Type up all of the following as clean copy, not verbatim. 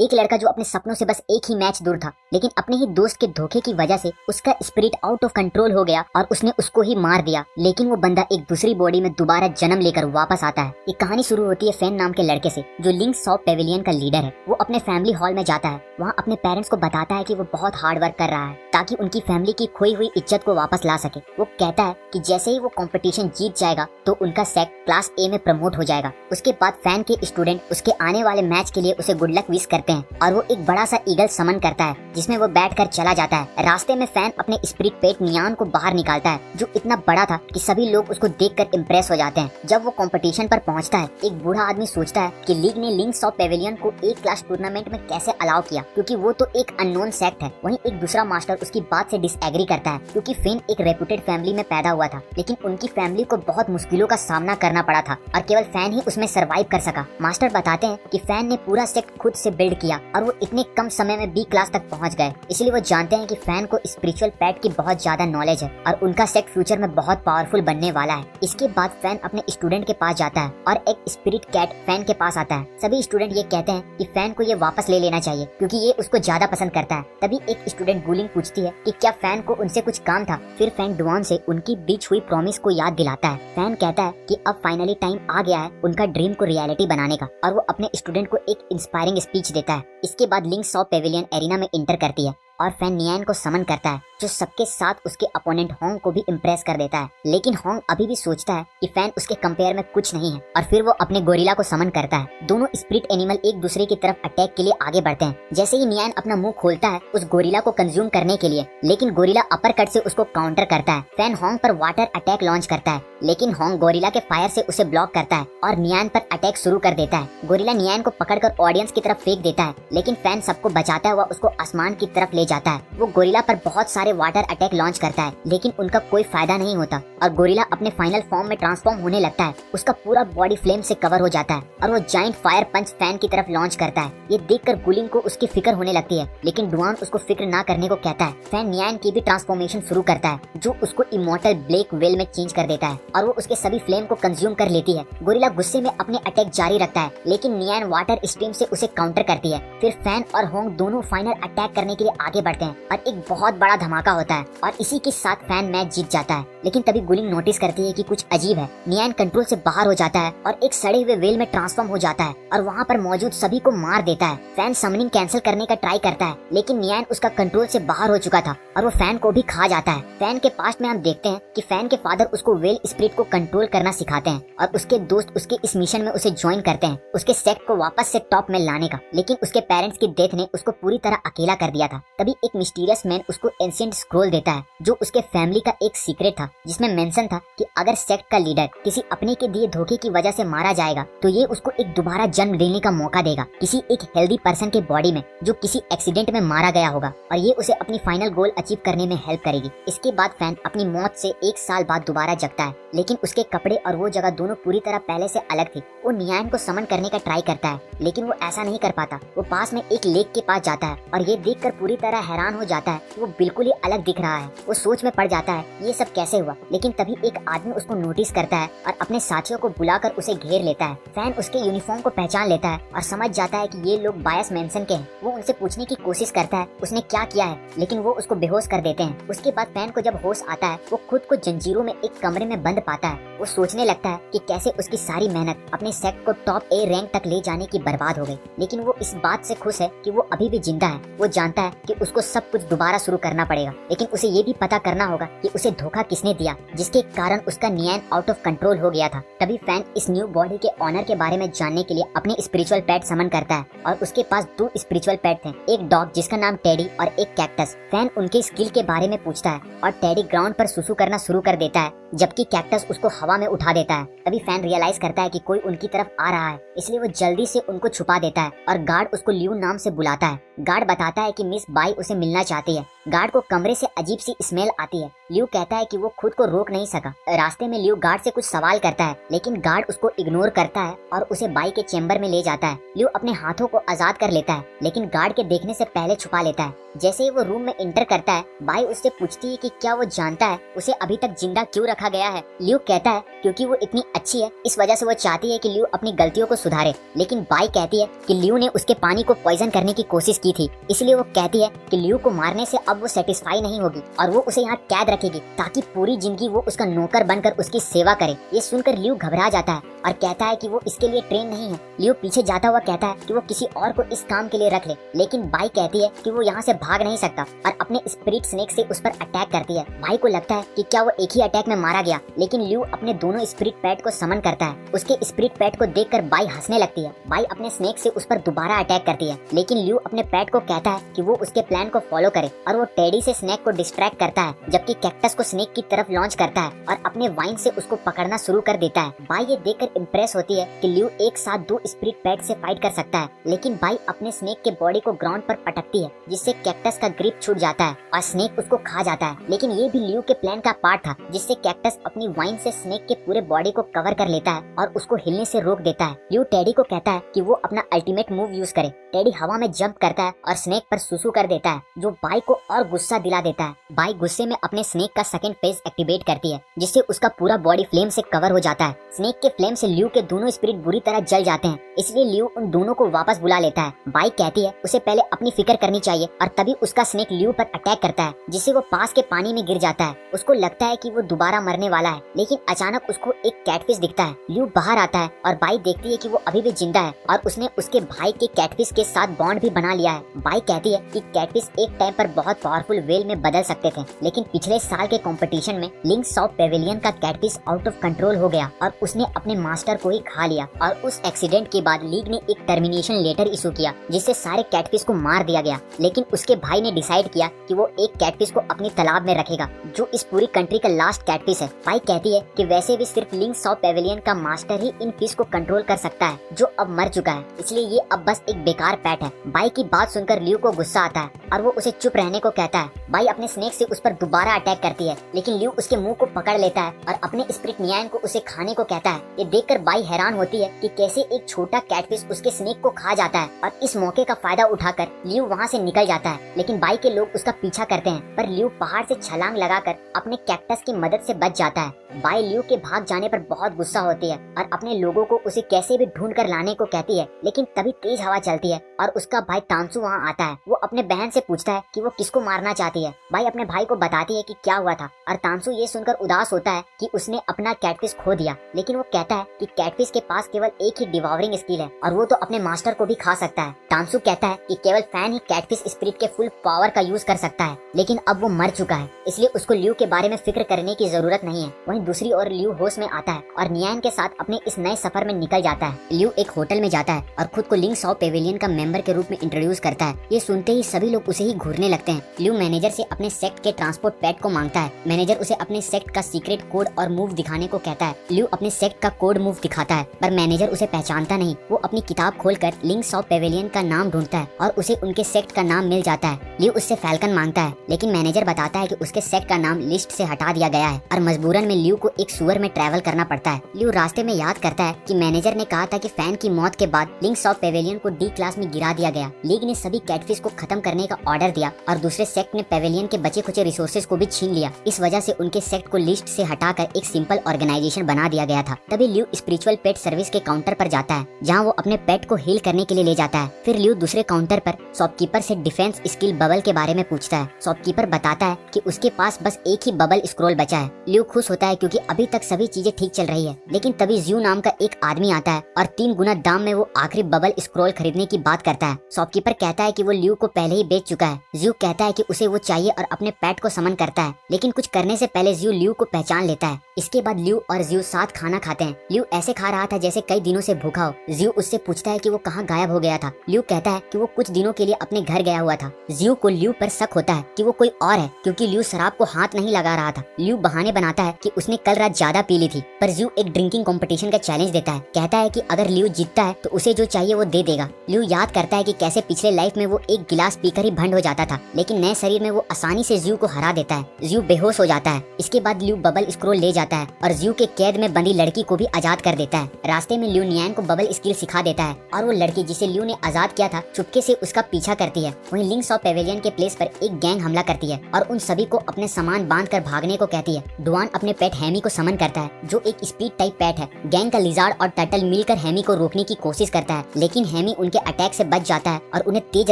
एक लड़का जो अपने सपनों से बस एक ही मैच दूर था, लेकिन अपने ही दोस्त के धोखे की वजह से उसका स्पिरिट आउट ऑफ कंट्रोल हो गया और उसने उसको ही मार दिया। लेकिन वो बंदा एक दूसरी बॉडी में दोबारा जन्म लेकर वापस आता है। ये कहानी शुरू होती है फैन नाम के लड़के से, जो लिंक सॉफ्ट पेविलियन का लीडर है। वो अपने फैमिली हॉल में जाता है, वहाँ अपने पेरेंट्स को बताता है कि वो बहुत हार्ड वर्क कर रहा है ताकि उनकी फैमिली की खोई हुई इज्जत को वापस ला सके। वो कहता है कि जैसे ही वो कंपटीशन जीत जाएगा तो उनका सेक्ट क्लास ए में प्रमोट हो जाएगा। उसके बाद फैन के स्टूडेंट उसके आने वाले मैच के लिए उसे गुड लक विश करते हैं और वो एक बड़ा सा ईगल समन करता है जिसमें वो बैठकर चला जाता है। रास्ते में फैन अपने स्पिरिट पेट नियान को बाहर निकालता है, जो इतना बड़ा था कि सभी लोग उसको देखकर इम्प्रेस हो जाते हैं। जब वो कंपटीशन पर पहुंचता है, एक बूढ़ा आदमी सोचता है कि लीग ने लिंक्स ऑफ पेविलियन को एक क्लास टूर्नामेंट में कैसे अलाउ किया, क्योंकि वो तो एक अननोन सेक्ट है। वहीं एक दूसरा मास्टर उसकी बात से डिसएग्री करता है, क्योंकि फिन एक रेपुटेड फैमिली में पैदा हुआ था, लेकिन उनकी फैमिली को बहुत मुश्किलों का सामना करना पड़ा था और केवल फैन ही उसमें सरवाइव कर सका। मास्टर बताते हैं कि फैन ने पूरा सेक्ट खुद से बिल्ड किया और वो इतने कम समय में बी क्लास तक पहुंच गए। इसलिए वो जानते हैं कि फैन को स्पिरिचुअल पैट की बहुत ज्यादा नॉलेज है और उनका सेक्ट फ्यूचर में बहुत पावरफुल बनने वाला है। इसके बाद फैन अपने स्टूडेंट के पास जाता है और एक स्पिरिट कैट फैन के पास आता है। सभी स्टूडेंट ये कहते हैं कि फैन को ये वापस ले लेना चाहिए क्योंकि ये उसको ज्यादा पसंद करता है। तभी एक स्टूडेंट गुलिंग पूछती है कि क्या फैन को उनसे कुछ काम था। फिर फैन डुआन से उनकी बीच हुई प्रॉमिस को याद दिलाता है। फैन कहता है कि अब फाइनली टाइम आ गया है उनका ड्रीम को रियलिटी बनाने का और वो अपने स्टूडेंट को एक इंस्पायरिंग स्पीच देता है। इसके बाद लिंक्स ऑफ पेविलियन एरिना में इंटर करती है और फैन नियान को समन करता है, जो सबके साथ उसके अपोनेंट होंग को भी इम्प्रेस कर देता है। लेकिन होंग अभी भी सोचता है कि फैन उसके कंपेयर में कुछ नहीं है और फिर वो अपने गोरिल्ला को समन करता है। दोनों स्पिरिट एनिमल एक दूसरे की तरफ अटैक के लिए आगे बढ़ते हैं। जैसे ही नियान अपना मुंह खोलता है उस गोरिल्ला को कंज्यूम करने के लिए, लेकिन गोरिल्ला अपर कट से उसको काउंटर करता है। फैन होंग पर वाटर अटैक लॉन्च करता है, लेकिन होंग गोरिल्ला के फायर से उसे ब्लॉक करता है और नियान पर अटैक शुरू कर देता है। गोरिल्ला नियान को पकड़कर ऑडियंस की तरफ फेंक देता है, लेकिन फैन सबको बचाता हुआ उसको आसमान की तरफ ले जाता है। वो गोरिल्ला पर बहुत सारे वाटर अटैक लॉन्च करता है, लेकिन उनका कोई फायदा नहीं होता और गोरिल्ला अपने फाइनल फॉर्म में ट्रांसफॉर्म होने लगता है। उसका पूरा बॉडी फ्लेम से कवर हो जाता है और वो जाइंट फायर पंच फैन की तरफ लॉन्च करता है। ये देखकर गुलिंग को उसकी फिक्र होने लगती है, लेकिन डुआन उसको फिक्र ना करने को कहता है। फैन नियान की भी ट्रांसफॉर्मेशन शुरू करता है, जो उसको इमॉर्टल ब्लैक वेल में चेंज कर देता है और वो उसके सभी फ्लेम को कंज्यूम कर लेती है। गोरिल्ला गुस्से में अपने अटैक जारी रखता है, लेकिन नियान वाटर स्ट्रीम से उसे काउंटर करती है। फिर फैन और होंग दोनों फाइनल अटैक करने के लिए आगे बढ़ते हैं और एक बहुत बड़ा धमाका होता है और इसी के साथ फैन मैच जीत जाता है। लेकिन तभी गुलिंग नोटिस करती है कि कुछ अजीब है। नियान कंट्रोल से बाहर हो जाता है और एक सड़े हुए वेल में ट्रांसफॉर्म हो जाता है और वहाँ पर मौजूद सभी को मार देता है। फैन समनिंग कैंसिल करने का ट्राई करता है, लेकिन नियान उसका कंट्रोल से बाहर हो चुका था और वो फैन को भी खा जाता है। फैन के पास्ट में हम देखते हैं कि फैन के फादर उसको वेल स्पिरिट को कंट्रोल करना सिखाते हैं और उसके दोस्त उसके इस मिशन में उसे ज्वाइन करते हैं, उसके सेक्ट को वापस से टॉप में लाने का। लेकिन उसके पेरेंट्स की डेथ ने उसको पूरी तरह अकेला कर दिया था। तभी एक मिस्टीरियस मैन उसको एंशिएंट स्क्रोल देता है, जो उसके फैमिली का एक सीक्रेट था, जिसमें मेंशन था कि अगर सेक्ट का लीडर किसी अपने के दिए धोखे की वजह से मारा जाएगा तो ये उसको एक दोबारा जन्म लेने का मौका देगा, किसी एक हेल्दी पर्सन के बॉडी में जो किसी एक्सीडेंट में मारा गया होगा, और ये उसे अपनी फाइनल गोल अचीव करने में हेल्प करेगी। इसके बाद फैन अपनी मौत से 1 साल बाद दोबारा जगता है, लेकिन उसके कपड़े और वो जगह दोनों पूरी तरह पहले से अलग थी। वो नियान को समन करने का ट्राई करता है, लेकिन वो ऐसा नहीं कर पाता। वो पास में एक लेक के पास जाता है और ये देखकर पूरी तरह हैरान हो जाता है, वो बिल्कुल ही अलग दिख रहा है। वो सोच में पड़ जाता है ये सब कैसे हुआ, लेकिन तभी एक आदमी उसको नोटिस करता है और अपने साथियों को बुलाकर उसे घेर लेता है। फैन उसके यूनिफॉर्म को पहचान लेता है और समझ जाता है कि ये लोग बायस मेंशन के हैं। वो उनसे पूछने की कोशिश करता है उसने क्या किया है, लेकिन वो उसको बेहोश कर देते हैं। उसके बाद फैन को जब होश आता है, वो खुद को जंजीरों में एक कमरे में बंद पाता है। वो सोचने लगता है कि कैसे उसकी सारी मेहनत अपने सेक्ट को टॉप ए रैंक तक ले जाने की बर्बाद हो गई, लेकिन वो इस बात से खुश है कि वो अभी भी जिंदा है। वो जानता है कि उसको सब कुछ दोबारा शुरू करना पड़ेगा, लेकिन उसे ये भी पता करना होगा कि उसे धोखा किसने दिया, जिसके कारण उसका नियान आउट ऑफ कंट्रोल हो गया था। तभी फैन इस न्यू बॉडी के ऑनर के बारे में जानने के लिए अपने स्पिरिचुअल पेट समन करता है और उसके पास 2 स्पिरिचुअल पेट थे, एक डॉग जिसका नाम टेडी और एक कैक्टस। फैन उनके स्किल के बारे में पूछता है और टेडी ग्राउंड पर सुसु करना शुरू कर देता है, जबकि कैक्टस उसको हवा में उठा देता है। तभी फैन रियलाइज करता है कि कोई उनकी तरफ आ रहा है, इसलिए वो जल्दी से उनको छुपा देता है और गार्ड उसको लियू नाम से बुलाता है। गार्ड बताता है कि मिस बाई उसे मिलना चाहती है गार्ड को कमरे से अजीब सी स्मेल आती है। ल्यू कहता है कि वो खुद को रोक नहीं सका। रास्ते में ल्यू गार्ड से कुछ सवाल करता है, लेकिन गार्ड उसको इग्नोर करता है और उसे बाई के चेम्बर में ले जाता है। ल्यू अपने हाथों को आजाद कर लेता है, लेकिन गार्ड के देखने से पहले छुपा लेता है। जैसे ही वो रूम में इंटर करता है, बाई उससे पूछती है कि क्या वो जानता है उसे अभी तक जिंदा क्यों रखा गया है। ल्यू कहता है क्योंकि वो इतनी अच्छी है, इस वजह से वो चाहती है कि ल्यू अपनी गलतियों को सुधारे। लेकिन बाई कहती है कि ल्यू ने उसके पानी को पॉइजन करने की कोशिश की थी, इसलिए वो कहती है कि ल्यू को मारने से अब वो सेटिस्फाई नहीं होगी और वो उसे यहाँ कैद रखेगी ताकि पूरी जिंदगी वो उसका नौकर बनकर उसकी सेवा करे। ये सुनकर ल्यू घबरा जाता है और कहता है कि वो इसके लिए ट्रेन नहीं है। ल्यू पीछे जाता हुआ कहता है कि वो किसी और को इस काम के लिए रख ले, लेकिन बाई कहती है कि वो यहाँ से भाग नहीं सकता और अपने स्पिरिट स्नेक से उस पर अटैक करती है। बाई को लगता है कि क्या वो एक ही अटैक में मारा गया, लेकिन ल्यू अपने दोनों स्पिरिट पैट को समन करता है। उसके स्पिरिट पैट को देखकर बाई हंसने लगती है। बाई अपने स्नेक से उस पर दोबारा अटैक करती है, लेकिन ल्यू अपने पैट को कहता है कि वो उसके प्लान को फॉलो करे और वो टेडी से स्नेक को डिस्ट्रैक्ट करता है, जबकि कैक्टस को स्नेक की तरफ लॉन्च करता है और अपने वाइन से उसको पकड़ना शुरू कर देता है। बाई ये देखकर इम्प्रेस होती है कि ल्यू एक साथ 2 स्पिरिट पैट से फाइट कर सकता है, लेकिन बाई अपने स्नेक के बॉडी को ग्राउंड पर पटकती है, जिससे कैक्टस का ग्रिप छूट जाता है और स्नेक उसको खा जाता है। लेकिन ये भी ल्यू के प्लान का पार्ट था, जिससे कैक्टस अपनी वाइन से स्नेक के पूरे बॉडी को कवर कर लेता है और उसको हिलने से रोक देता है। ल्यू टेडी को कहता है कि वो अपना अल्टीमेट मूव यूज करे। टेडी हवा में जंप करता है और स्नेक पर सुसु कर देता है, जो बाई को और गुस्सा दिला देता है। बाई गुस्से में अपने स्नेक का सेकंड फेज एक्टिवेट करती है, जिससे उसका पूरा बॉडी फ्लेम से कवर हो जाता है। स्नेक के फ्लेम से ल्यू के दोनों स्पिरिट बुरी तरह जल जाते हैं, इसलिए ल्यू उन दोनों को वापस बुला लेता है। बाई कहती है उसे पहले अपनी फिक्र करनी चाहिए और तभी उसका स्नेक ल्यू पर अटैक करता है, जिससे वो पास के पानी में गिर जाता है। उसको लगता है कि वो दोबारा मरने वाला है, लेकिन अचानक उसको एक कैटफिश दिखता है। ल्यू बाहर आता है और बाई देखती है कि वो अभी भी जिंदा है और उसने उसके भाई के कैटफिश के साथ बॉन्ड भी बना लिया है। बाई कहती है कि कैटफिश एक टाइम पर बहुत पावरफुल वेल में बदल सकते थे, लेकिन पिछले साल के कंपटीशन में लिंक साउथ पेविलियन का कैटफिश आउट ऑफ कंट्रोल हो गया और उसने अपने मास्टर को ही खा लिया। और उस एक्सीडेंट के बाद लीग ने एक टर्मिनेशन लेटर इशू किया, जिससे सारे कैटफिश को मार दिया गया। लेकिन उसके भाई ने डिसाइड किया कि वो एक कैटफिश को अपनी तालाब में रखेगा, जो इस पूरी कंट्री का लास्ट कैटफिश है। बाई कहती है कि वैसे भी सिर्फ लिंक साउथ पेविलियन का मास्टर ही इन फिश को कंट्रोल कर सकता है, जो अब मर चुका है, इसलिए ये अब बस एक बेकार पैट है। बाई की बात सुनकर ल्यू को गुस्सा आता है और वो उसे चुप रहने को कहता है। बाई अपने स्नेक से उस पर दोबारा अटैक करती है, लेकिन ल्यू उसके मुंह को पकड़ लेता है और अपने स्पिरिट नियान को उसे खाने को कहता है। ये देखकर बाई हैरान होती है कि कैसे एक छोटा कैटफिश उसके स्नेक को खा जाता है और इस मौके का फायदा उठाकर ल्यू वहाँ से निकल जाता है। लेकिन बाई के लोग उसका पीछा करते हैं, पर ल्यू पहाड़ से छलांग लगाकर अपने कैक्टस की मदद से बच जाता है। बाई ल्यू के भाग जाने पर बहुत गुस्सा होती है और अपने लोगों को उसे कैसे भी ढूंढ कर लाने को कहती है, लेकिन तभी तेज हवा चलती है और उसका भाई तांसु वहाँ आता है। वो अपने बहन से पूछता है कि वो किसको मारना चाहती है। बाई अपने भाई को बताती है कि क्या हुआ था और तांसु ये सुनकर उदास होता है कि उसने अपना कैटफिश खो दिया, लेकिन वो कहता है कि कैटफिश के पास केवल एक ही डिवावरिंग स्किल है और वो तो अपने मास्टर को भी खा सकता है। तांसु कहता है कि केवल फैन ही कैटफिश स्पिरिट के फुल पावर का यूज कर सकता है, लेकिन अब वो मर चुका है, इसलिए उसको ल्यू के बारे में फिक्र करने की जरूरत नहीं है। वहीं दूसरी ओर ल्यू होश में आता है और नियान के साथ अपने इस नए सफर में निकल जाता है। ल्यू एक होटल में जाता है और खुद को लिंक साउथ पेविलियन का मेंबर के रूप में इंट्रोड्यूस करता है। ये सुनते ही सभी लोग उसे ही घूरने लगते हैं। ल्यू मैनेजर से अपने सेक्ट के ट्रांसपोर्ट पैट को मांगता है। मैनेजर उसे अपने सेक्ट का सीक्रेट कोड और मूव दिखाने को कहता है। ल्यू अपने सेक्ट का कोड मूव दिखाता है, पर मैनेजर उसे पहचानता नहीं। वो अपनी किताब खोलकर लिंक साउथ पेविलियन का नाम ढूंढता है और उसे उनके सेक्ट का नाम मिल जाता है। ल्यू उससे फैल्कन मांगता है, लेकिन मैनेजर बताता है कि उसके सेक्ट का नाम लिस्ट से हटा दिया गया है और मजबूरन में ल्यू को एक सुअर में ट्रैवल करना पड़ता है। ल्यू रास्ते में याद करता है कि मैनेजर ने कहा था कि फैन की मौत के बाद लिंक साउथ पेविलियन को डी क्लास में गिरा दिया गया। लीग ने सभी कैटफिश को खत्म करने का ऑर्डर दिया और दूसरे सेक्ट ने पेविलियन के बचे खुचे रिसोर्सेज को भी छीन लिया। इस वजह से उनके सेक्ट को लिस्ट से हटाकर एक सिंपल ऑर्गेनाइजेशन बना दिया गया था। तभी ल्यू स्पिरिचुअल पेट सर्विस के काउंटर पर जाता है, जहाँ वो अपने पेट को हील करने के लिए ले जाता है। फिर ल्यू दूसरे काउंटर पर शॉपकीपर से डिफेंस स्किल बबल के बारे में पूछता है। शॉपकीपर बताता है कि उसके पास बस एक ही बबल स्क्रॉल बचा है। ल्यू खुश होता है क्योंकि अभी तक सभी चीजें ठीक चल रही है, लेकिन तभी ज्यू नाम का एक आदमी आता है और 3 गुना दाम में वो आखिरी बबल स्क्रॉल खरीदने की बात करता है। शॉपकीपर कहता है कि वो ल्यू को पहले ही बेच चुका है। ज्यू कहता है कि उसे वो चाहिए और अपने पेट को समन करता है, लेकिन कुछ करने से पहले ज्यू ल्यू को पहचान लेता है। इसके बाद ल्यू और ज्यू साथ खाना खाते हैं। ल्यू ऐसे खा रहा था जैसे कई दिनों से भूखा हो। ज्यू उससे पूछता है कि वो कहाँ गायब हो गया था। ल्यू कहता है कि वो कुछ दिनों के लिए अपने घर गया हुआ था। ज्यू को ल्यू पर शक होता है कि वो कोई और है, क्योंकि ल्यू शराब को हाथ नहीं लगा रहा था। ल्यू बहाने बनाता है कि उसने कल रात ज्यादा पी ली थी, पर ज्यू एक ड्रिंकिंग कंपटीशन का चैलेंज देता है। कहता है कि अगर ल्यू जीतता है तो उसे जो चाहिए वो दे देगा। ल्यू याद करता है कि कैसे पिछले लाइफ में वो एक गिलास पीकर ही भंड हो जाता था, लेकिन लेकिन नए शरीर में वो आसानी से ज़्यू को हरा देता है। ज़्यू बेहोश हो जाता है। इसके बाद ल्यू बबल स्क्रोल ले जाता है और ज़्यू के कैद में बंदी लड़की को भी आजाद कर देता है। रास्ते में ल्यू नियान को बबल स्किल सिखा देता है और वो लड़की जिसे ल्यू ने आजाद किया था चुपके से उसका पीछा करती है। वहीं लिंक्स ऑफ पेवेलियन के प्लेस पर एक गैंग हमला करती है और उन सभी को अपने सामान बांध कर भागने को कहती है। डुआन अपने पेट हैमी को समन करता है जो एक स्पीड टाइप पेट है। गैंग का लिजार्ड और टर्टल मिलकर हैमी को रोकने की कोशिश करता है, लेकिन हैमी उनके अटैक से बच जाता है और उन्हें तेज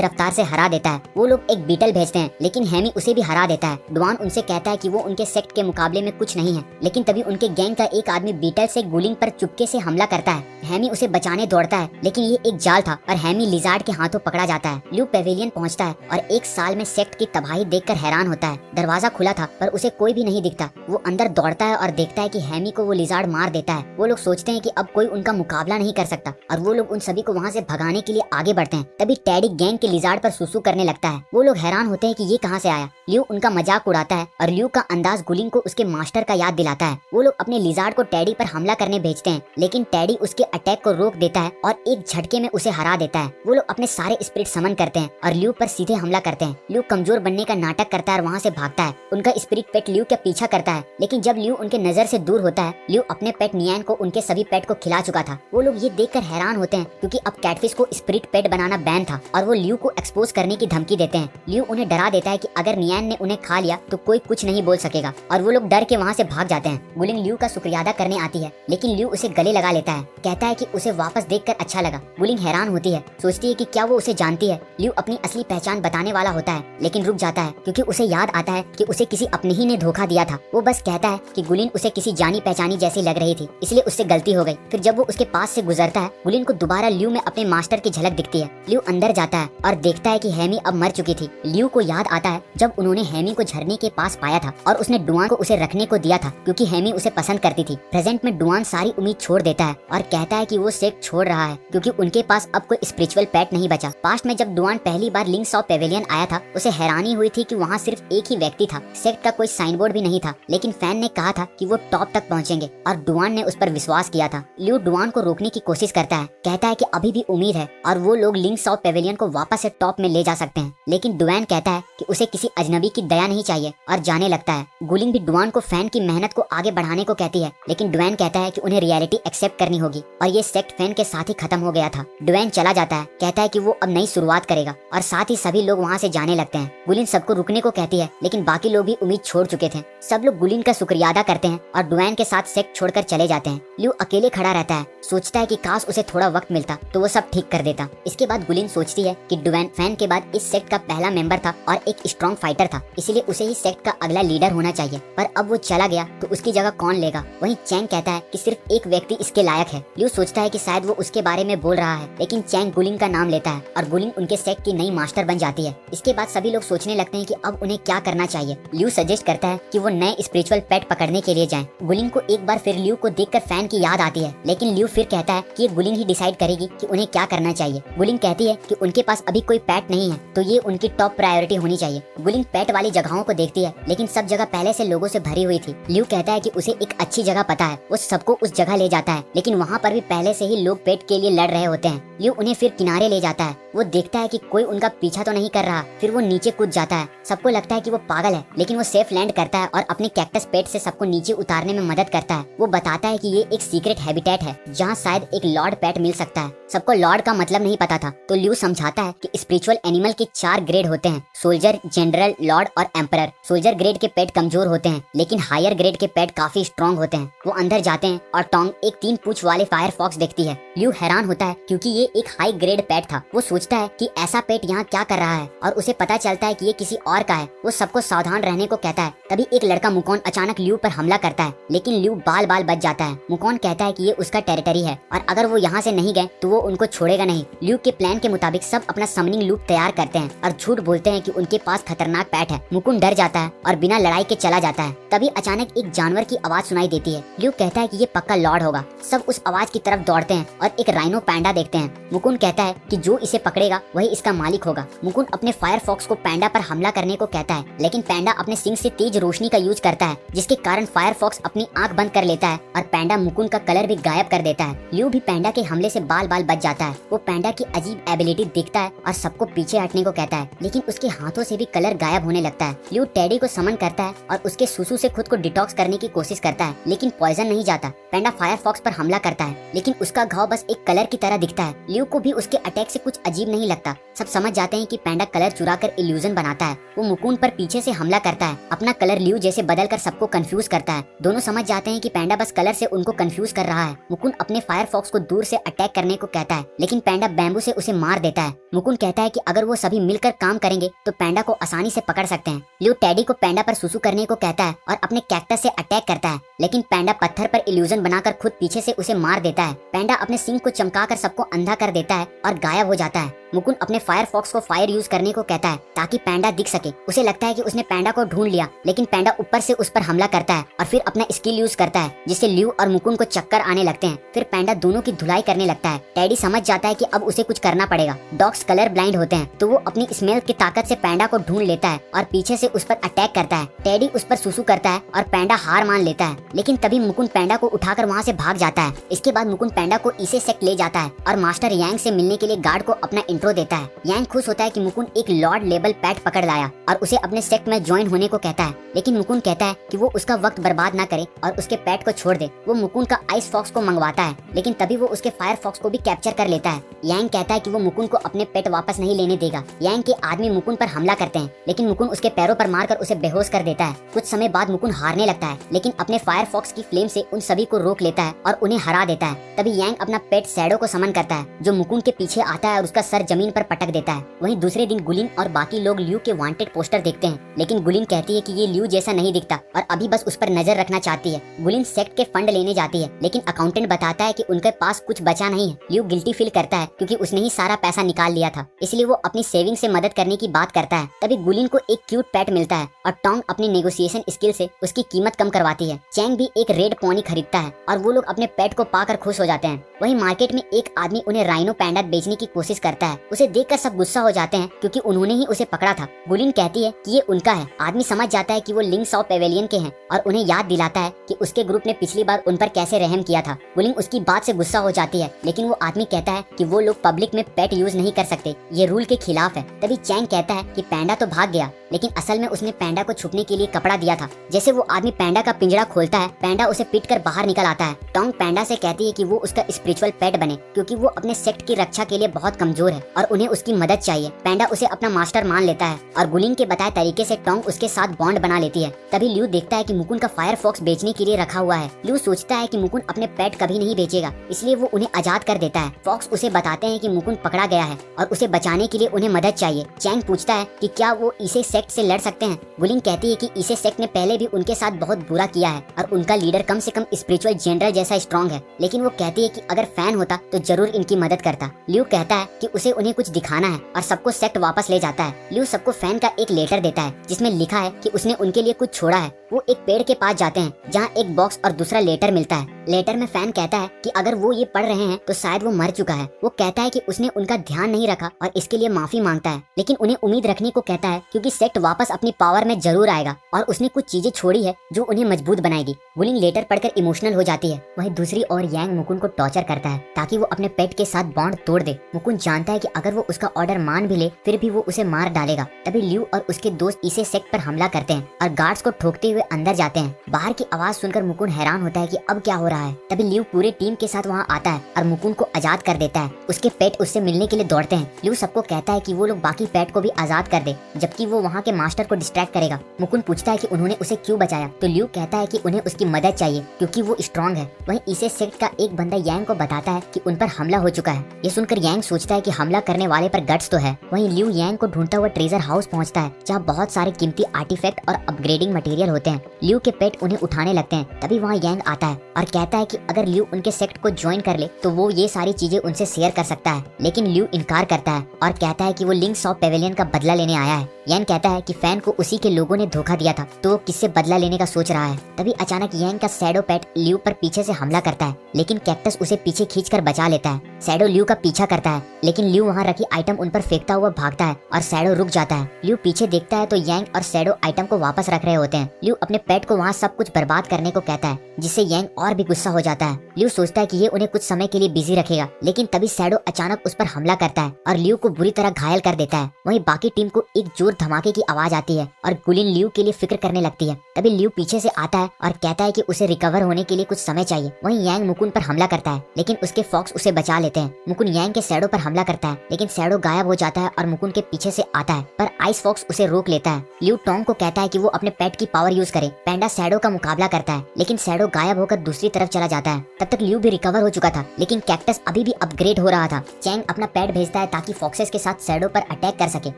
रफ्तार से हरा देता है। वो लोग एक बीटल भेजते हैं, लेकिन हैमी उसे भी हरा देता है। डुआन उनसे कहता है कि वो उनके सेक्ट के मुकाबले में कुछ नहीं है, लेकिन तभी उनके गैंग का एक आदमी बीटल से गुलिंग पर चुपके से हमला करता है। हैमी उसे बचाने दौड़ता है, लेकिन ये एक जाल था और हैमी लिजार्ड के हाथों पकड़ा जाता है। ल्यू पेवेलियन पहुंचता है और एक साल में सेक्ट की तबाही देखकर हैरान होता है। दरवाजा खुला था पर उसे कोई भी नहीं दिखता। वो अंदर दौड़ता है और देखता है कि हैमी को वो लिजार्ड मार देता है। वो लोग सोचते हैं कि अब कोई उनका मुकाबला नहीं कर सकता और वो लोग उन सभी को वहाँ से भगाने के लिए आगे बढ़ते हैं। तभी टैडी गैंग के लिजार्ड पर सुसु करने लगता है। वो लोग हैरान होते हैं कि ये कहाँ से आया। ल्यू उनका मजाक उड़ाता है और ल्यू का अंदाज गुलिंग को उसके मास्टर का याद दिलाता है। वो लोग अपने लिजार्ड को टैडी पर हमला करने भेजते हैं, लेकिन टैडी उसके अटैक को रोक देता है और एक झटके में उसे हरा देता है। वो लोग अपने सारे स्पिरिट समन करते हैं और ल्यू पर सीधे हमला करते हैं। ल्यू कमजोर बनने का नाटक करता है और वहाँ से भागता है। उनका स्पिरिट पेट ल्यू का पीछा करता है, लेकिन जब ल्यू उनके नजर से दूर होता है, ल्यू अपने पेट नियान को उनके सभी पेट को खिला चुका था। वो लोग ये देखकर हैरान होते हैं क्योंकि अब कैटफिश को स्पिरिट पेट बनाना बैन था और वो ल्यू को एक्सपोज करने की धमकी देते हैं। ल्यू उन्हें डरा देता है कि अगर नियान ने उन्हें खा लिया तो कोई कुछ नहीं बोल सकेगा और वो लोग डर के वहाँ से भाग जाते हैं। गुलिंग ल्यू का शुक्रिया अदा करने आती है, लेकिन ल्यू उसे गले लगा लेता है। कहता है कि उसे वापस देखकर अच्छा लगा। गुलिंग हैरान होती है, सोचती है कि क्या वो उसे जानती है। ल्यू अपनी असली पहचान बताने वाला होता है, लेकिन रुक जाता है क्योंकि उसे याद आता है कि उसे किसी अपने ही ने धोखा दिया था। वो बस कहता है कि गुलिन उसे किसी जानी पहचानी जैसी लग रही थी, इसलिए उससे गलती हो गई। फिर जब वो उसके पास से गुजरता है, गुलिन को दोबारा ल्यू में अपने मास्टर की झलक दिखती है। ल्यू अंदर जाता है और देखता है कि हैमी अब मर चुकी थी। ल्यू को याद आता है जब उन्होंने हैमी को झरने के पास पाया था और उसने डुआन को उसे रखने को दिया था क्योंकि हैमी उसे पसंद करती थी। प्रेजेंट में डुआन सारी उम्मीद छोड़ देता है और कहता है कि वो सेक्ट छोड़ रहा है क्योंकि उनके पास अब कोई स्पिरिचुअल पेट नहीं बचा। पास्ट में जब डुआन पहली बार लिंक्स ऑफ पेवेलियन आया था, उसे हैरानी हुई थी कि वहाँ सिर्फ एक ही व्यक्ति था। सेक्ट का कोई साइन बोर्ड भी नहीं था, लेकिन फैन ने कहा था कि वो टॉप तक पहुँचेंगे और डुआन ने उस पर विश्वास किया था। ल्यू डुआन को रोकने की कोशिश करता है, कहता है कि अभी भी उम्मीद है और वो लोग लिंक्स ऑफ पेवेलियन को वापस से टॉप में ले जा सकते हैं। लेकिन डुआन कहता है कि उसे किसी अजनबी की दया नहीं चाहिए और जाने लगता है। गुलिंग भी डुआन को फैन की मेहनत को आगे बढ़ाने को कहती है, लेकिन डुआन कहता है कि उन्हें रियलिटी एक्सेप्ट करनी होगी और ये सेक्ट फैन के साथ ही खत्म हो गया था। डुआन चला जाता है, कहता है कि वो अब नई शुरुआत करेगा और साथ ही सभी लोग वहाँ से जाने लगते हैं। गुलिन सबको रुकने को कहती है, लेकिन बाकी लोग भी उम्मीद छोड़ चुके थे। सब लोग गुलिन का शुक्रिया अदा करते हैं और डुआन के साथ सेक्ट छोड़कर चले जाते हैं। ल्यू अकेले खड़ा रहता है, सोचता है कि काश उसे थोड़ा वक्त मिलता तो वो सब ठीक कर देता। इसके बाद गुलिन सोचती है कि डुआन फैन के बाद इस सेक्ट का पहला मेंबर था और एक स्ट्रॉन्ग फाइटर था, इसलिए उसे ही सेक्ट का अगला लीडर होना चाहिए। पर अब वो चला गया तो उसकी जगह कौन लेगा। वहीं चैंग कहता है कि सिर्फ एक व्यक्ति इसके लायक है। ल्यू सोचता है कि शायद वो उसके बारे में बोल रहा है, लेकिन चैंग गुलिंग का नाम लेता है और गुलिंग उनके सेक्ट की नई मास्टर बन जाती है। इसके बाद सभी लोग सोचने लगते हैं कि अब उन्हें क्या करना चाहिए। ल्यू सजेस्ट करता है कि वो नए स्पिरिचुअल पेट पकड़ने के लिए जाएं। गुलिंग को एक बार फिर ल्यू को देखकर फैन की याद आती है, लेकिन ल्यू फिर कहता है कि ये गुलिंग ही डिसाइड करेगी कि उन्हें क्या करना चाहिए। गुलिंग कहती है कि उनके पास अभी कोई पेट नहीं है तो ये उनकी टॉप प्रायोरिटी होनी चाहिए। गुलिंग पेट वाली जगहों को देखती है, लेकिन सब जगह पहले से लोगों से भरी हुई थी। ल्यू कहता है कि उसे एक अच्छी जगह पता है, वो सबको उस जगह ले जाता है, लेकिन वहाँ पर भी पहले से ही लोग पेट के लिए लड़ रहे होते हैं। ल्यू उन्हें फिर किनारे ले जाता है। वो देखता है कि कोई उनका पीछा तो नहीं कर रहा, फिर वो नीचे कूद जाता है। सबको लगता है कि वो पागल है, लेकिन वो सेफ लैंड करता है और अपने कैक्टस पेट से सबको नीचे उतारने में मदद करता है। वो बताता है कि ये एक सीक्रेट हैबिटेट है जहाँ शायद एक लॉर्ड पेट मिल सकता है। सबको लॉर्ड का मतलब नहीं पता था, तो ल्यू समझाता है कि स्पिरिचुअल एनिमल के 4 ग्रेड होते हैं, सोल्जर, जनरल, लॉर्ड और एम्परर। सोल्जर ग्रेड के पेट कमजोर होते हैं, लेकिन हायर ग्रेड के पेट काफी स्ट्रॉन्ग होते हैं। वो अंदर जाते हैं और टोंग एक 3 पूंछ वाले फायर फॉक्स देखती है। ल्यू हैरान होता है क्योंकि ये एक हाई ग्रेड पेट था। वो सोचता है कि ऐसा पेट यहाँ क्या कर रहा है और उसे पता चलता है कि ये किसी और का है। वो सबको सावधान रहने को कहता है। तभी एक लड़का मुकोन अचानक ल्यू पर हमला करता है, लेकिन ल्यू बाल बाल बच जाता है। मुकोन कहता है कि ये उसका टेरिटरी है और अगर वो यहाँ से नहीं गए तो वो उनको छोड़ेगा नहीं। ल्यू के प्लान के मुताबिक सब अपना समनिंग लूप तैयार करते हैं और झूठ बोलते हैं कि उनके पास खतरनाक पेट है। मुकुंद डर जाता है और बिना लड़ाई के चला जाता है। तभी अचानक एक जानवर की आवाज सुनाई देती है। ल्यू कहता है कि ये पक्का लॉर्ड होगा। सब उस आवाज की तरफ दौड़ते हैं और एक राइनो पैंडा देखते हैं। मुकुंद कहता है कि जो इसे पकड़ेगा वही इसका मालिक होगा। मुकुंद अपने फायर फॉक्स को पैंडा पर हमला करने को कहता है, लेकिन पैंडा अपने सिंग से तेज रोशनी का यूज करता है, जिसके कारण फायर फॉक्स अपनी आंख बंद कर लेता है और पैंडा मुकुंद का कलर भी गायब कर देता है। ल्यू भी पैंडा के हमले से बाल बाल बच जाता है। वो पैंडा की अजीब एबिलिटी देखता है और सबको पीछे हटने को कहता है, लेकिन उसके हाथों से भी कलर गायब होने लगता है। ल्यू टेडी को समन करता है और उसके सुसु से खुद को डिटॉक्स करने की कोशिश करता है, लेकिन पॉइजन नहीं जाता। पैंडा फायर फॉक्स पर हमला करता है, लेकिन उसका घाव बस एक कलर की तरह दिखता है। ल्यू को भी उसके अटैक से कुछ अजीब नहीं लगता। सब समझ जाते हैं कि पैंडा कलर चुरा कर इल्यूजन बनाता है। वो मुकुंद पर पीछे से हमला करता है, अपना कलर ल्यू जैसे बदल कर सबको कंफ्यूज करता है। दोनों समझ जाते हैं कि पैंडा बस कलर से उनको कंफ्यूज कर रहा है। मुकुंद अपने फायर फॉक्स को दूर से अटैक करने को कहता है, लेकिन पैंडा बैम्बू से उसे मार देता है। मुकुंद कहता है कि अगर वो सभी मिलकर काम करेंगे तो पैंडा को आसानी से पकड़ सकते हैं। ल्यू टेडी को पैंडा पर सुसु करने को कहता है और अपने कैक्टस से अटैक करता है, लेकिन पैंडा पत्थर पर इल्यूजन बनाकर खुद पीछे से उसे मार देता है। पैंडा अपने सिंग को चमकाकर सबको अंधा कर देता है और गायब हो जाता है। मुकुंद अपने फायर फॉक्स को फायर यूज करने को कहता है ताकि पैंडा दिख सके। उसे लगता है कि उसने पैंडा को ढूंढ लिया, लेकिन पैंडा ऊपर से उस पर हमला करता है और फिर अपना स्किल यूज करता है, जिससे ल्यू और मुकुंद को चक्कर आने लगते हैं। फिर पैंडा दोनों की धुलाई करने लगता है। टेडी समझ जाता है कि अब उसे कुछ करना पड़ेगा। डॉग्स कलर ब्लाइंड होते हैं, तो वो अपनी स्मेल की ताकत से पैंडा को ढूंढ लेता है और पीछे से उस पर अटैक करता है। टेडी उस पर सुसु करता है और पैंडा हार मान लेता है, लेकिन तभी मुकुंद पैंडा को उठाकर वहाँ से भाग जाता है। इसके बाद मुकुंद पैंडा को इसे सेक्ट ले जाता है और मास्टर यांग से मिलने के लिए गार्ड को अपना इंट्रो देता है। यांग खुश होता है कि मुकुंद एक लॉर्ड लेवल पैट पकड़ लाया और उसे अपने सेक्ट में ज्वाइन होने को कहता है, लेकिन मुकुंद कहता है कि वो उसका वक्त बर्बाद ना करे और उसके पैट को छोड़ दे। वो मुकुंद का आइस फॉक्स को मंगवाता है, लेकिन तभी वो उसके फायर फॉक्स को भी कैप्चर कर लेता है। यांग कहता है कि वो मुकुंद को अपने पेट वापस नहीं लेने देगा। यांग के आदमी मुकुंद पर हमला करते हैं, लेकिन मुकुंद उसके पैरों पर मारकर उसे बेहोश कर देता है। कुछ समय बाद मुकुंद हारने लगता है, लेकिन अपने फायर फॉक्स की फ्लेम से उन सभी को रोक लेता है और उन्हें हरा देता है। तभी यांग अपना पेट शैडो को समन करता है, जो मुकुंद के पीछे आता है और उसका सर जमीन पर पटक देता है। वहीं दूसरे दिन गुलिन और बाकी लोग ल्यू के वांटेड पोस्टर देखते हैं, लेकिन गुलिन कहती है कि ये ल्यू जैसा नहीं दिखता और अभी बस उस पर नजर रखना चाहती है। गुलिन सेक्ट के फंड लेने जाती है, लेकिन अकाउंटेंट बताता है कि उनके पास कुछ बचा नहीं है। ल्यू गिल्टी फील करता है क्योंकि उसने ही सारा पैसा निकाल लिया था, इसलिए वो अपनी सेविंग से मदद करने की बात करता है। तभी गुलिन को एक क्यूट पेट मिलता है और टोंग अपनी नेगोशिएशन स्किल से उसकी कीमत कम करवाती है। चैंग भी एक रेड पोनी खरीदता है और वो लोग अपने पेट को पाकर खुश हो जाते हैं। वहीं मार्केट में एक आदमी उन्हें राइनो पैंडा बेचने की कोशिश करता है। उसे देखकर सब गुस्सा हो जाते हैं क्योंकि उन्होंने ही उसे पकड़ा था। गुलिन कहती है कि ये उनका है। आदमी समझ जाता है कि वो लिंग साउ पेवेलियन के हैं और उन्हें याद दिलाता है कि उसके ग्रुप ने पिछली बार उन पर कैसे रहम किया था। गुलिन उसकी बात से गुस्सा हो जाती है, लेकिन वो आदमी कहता है कि वो लोग पब्लिक में पेट यूज नहीं कर सकते, ये रूल के खिलाफ है। तभी चैंग कहता है कि पैंडा तो भाग गया, लेकिन असल में उसने पैंडा को छुपने के लिए कपड़ा दिया था। जैसे वो आदमी पैंडा का पिंजरा खोलता है, पैंडा उसे पीट कर बाहर निकल आता है। टोंग पैंडा से कहती है कि वो उसका स्पिरिचुअल पेट बने, क्योंकि वो अपने सेक्ट की रक्षा के लिए बहुत कमजोर है और उन्हें उसकी मदद चाहिए। पैंडा उसे अपना मास्टर मान लेता है और गुलिन के बताए तरीके से टोंग उसके साथ बॉन्ड बना लेती है। तभी ल्यू देखता है कि मुकुंद का फायर फॉक्स बेचने के लिए रखा हुआ है। ल्यू सोचता है कि मुकुंद अपने पेट कभी नहीं बेचेगा, इसलिए वो उन्हें आजाद कर देता है। फॉक्स उसे बताते हैं कि मुकुंद पकड़ा गया है और उसे बचाने के लिए उन्हें मदद चाहिए। चैंग पूछता है कि क्या वो इसे सेक्ट से लड़ सकते हैं। गुलिन कहती है कि इसे सेक्ट ने पहले भी उनके साथ बहुत बुरा किया है और उनका लीडर कम से कम स्पिरिचुअल जनरल जैसा स्ट्रॉन्ग है, लेकिन वो कहती है कि अगर फैन होता तो जरूर इनकी मदद करता। ल्यू कहता है कि उसे उन्हें कुछ दिखाना है और सबको सेक्ट वापस ले जाता है। ल्यू सबको फैन का एक लेटर देता है जिसमें लिखा है कि उसने उनके लिए कुछ छोड़ा है। वो एक पेड़ के पास जाते हैं जहाँ एक बॉक्स और दूसरा लेटर मिलता है। लेटर में फैन कहता है कि अगर वो ये पढ़ रहे हैं तो शायद वो मर चुका है। वो कहता है कि उसने उनका ध्यान नहीं रखा और इसके लिए माफी मांगता है, लेकिन उन्हें उम्मीद रखने को कहता है क्योंकि सेक्ट वापस अपनी पावर में जरूर आएगा और उसने कुछ चीजें छोड़ी है जो उन्हें मजबूत बनाएगी। गुलिन लेटर पढ़कर इमोशनल हो जाती है। वहीं दूसरी ओर यांग मुकुंद को टॉर्चर करता है ताकि वो अपने पेट के साथ बॉन्ड तोड़ दे। मुकुंद जानता है कि अगर वो उसका ऑर्डर मान भी ले फिर भी वो उसे मार डालेगा। तभी ल्यू और उसके दोस्त इसे सेक्ट पर हमला करते हैं और गार्ड्स को ठोकते हुए अंदर जाते हैं। बाहर की आवाज सुनकर मुकुंद हैरान होता है कि अब क्या हो रहा है। तभी ल्यू पूरे टीम के साथ वहाँ आता है और मुकुंद को आजाद कर देता है। उसके पेट उससे मिलने के लिए दौड़ते हैं। ल्यू सबको कहता है कि वो लोग बाकी पेट को भी आजाद कर दे, जबकि वो वहाँ के मास्टर को डिस्ट्रैक्ट करेगा। मुकुंद पूछता है कि उन्होंने उसे क्यों बचाया, तो ल्यू कहता है कि उन्हें उसकी मदद चाहिए क्योंकि वो स्ट्रॉन्ग है। वहीं इसे सेक्ट का एक बंदा यांग को बताता है कि उन पर हमला हो चुका है। ये सुनकर यांग सोचता है कि हमला करने वाले पर गट्स तो है। वहीं ल्यू यांग को ढूंढता हुआ ट्रेजर हाउस पहुंचता है जहाँ बहुत सारे कीमती आर्टिफैक्ट और अपग्रेडिंग मटेरियल होते हैं। होते हैं। ल्यू के पेट उन्हें उठाने लगते हैं। तभी वहाँ यांग आता है और कहता है कि अगर ल्यू उनके सेक्ट को ज्वाइन कर ले तो वो ये सारी चीजें उनसे शेयर कर सकता है, लेकिन ल्यू इनकार करता है और कहता है कि वो लिंक्स ऑफ पेविलियन का बदला लेने आया है। यांग कहता है कि फैन को उसी के लोगों ने धोखा दिया था, तो वो किससे बदला लेने का सोच रहा है। तभी अचानक यांग का शैडो पेट ल्यू पर पीछे से हमला करता है, लेकिन कैक्टस उसे पीछे खींचकर बचा लेता है। शैडो ल्यू का पीछा करता है, लेकिन ल्यू वहाँ रखी आइटम उन पर फेंकता हुआ भागता है और शैडो रुक जाता है। ल्यू पीछे देखता है तो यांग और शैडो आइटम को वापस रख रहे होते हैं। ल्यू अपने पेट को वहाँ सब कुछ बर्बाद करने को कहता है, जिससे यांग और भी गुस्सा हो जाता है। ल्यू सोचता है कि ये उन्हें कुछ समय के लिए बिजी रखेगा, लेकिन तभी शैडो अचानक उस पर हमला करता है और ल्यू को बुरी तरह घायल कर देता है। वहीं बाकी टीम को एक जोर धमाके की आवाज आती है और गुलिन ल्यू के लिए फिक्र करने लगती है। तभी ल्यू पीछे से आता है और कहता है कि उसे रिकवर होने के लिए कुछ समय चाहिए। वहीं यांग मुकुन पर हमला करता है, लेकिन उसके फॉक्स उसे बचा लेते हैं। मुकुन यांग के शैडो पर हमला करता है, लेकिन शैडो गायब हो जाता है और मुकुन के पीछे से आता है, पर आइस फॉक्स उसे रोक लेता है। ल्यू टोंग को कहता है कि वो अपने पेट की पावर यूज करे। पैंडा शैडो का मुकाबला करता है, लेकिन शैडो गायब होकर दूसरी तरफ चला जाता है। तब तक ल्यू भी रिकवर हो चुका था, लेकिन कैक्टस अभी भी अपग्रेड हो रहा था। चैंग अपना पेट भेजता है ताकि फॉक्सेस के साथ शैडो पर अटैक कर सके।